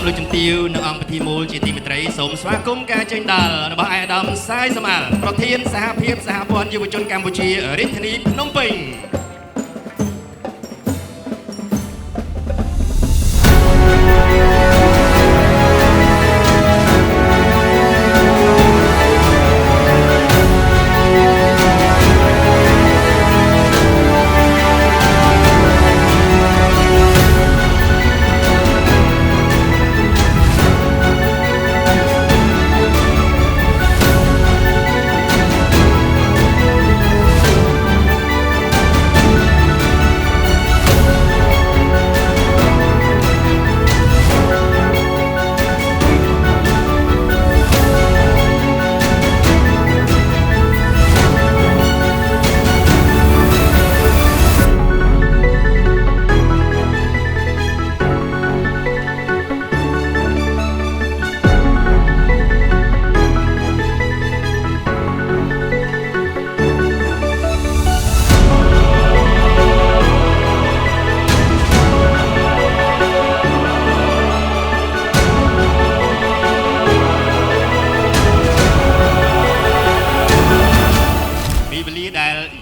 លោកជំទាវនៅអង្គពិធីមូលជាទីមេត្រីសូមស្វាគមន៍ការចេញដាល់របស់អាយដាមសាយសមាលប្រធានសហភាពសហព័ន្ធយុវជនកម្ពុជារាជធានីភ្នំពេញ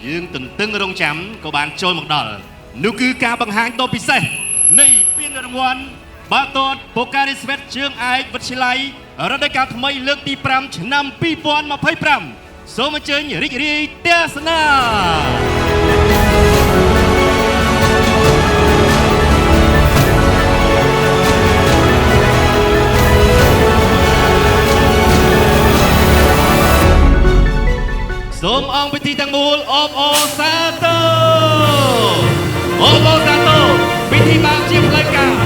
យើងទន្ទឹងរង់ចាំក៏បានចូលមកដល់នោះគឺការបង្ហាញដ៏ពិសេសនៃពានរង្វាន់បាល់ទាត់ប៉ូការីស្វេតជើងឯកវិទ្យាល័យរដូវកាលថ្មីលើកទី5ឆ្នាំ2025សូមអញ្ជើញរីករាយទស្សនាសូមអង្គពិធីទាំងមូលអបអរសាទរពិធីបានជាផ្លូវការ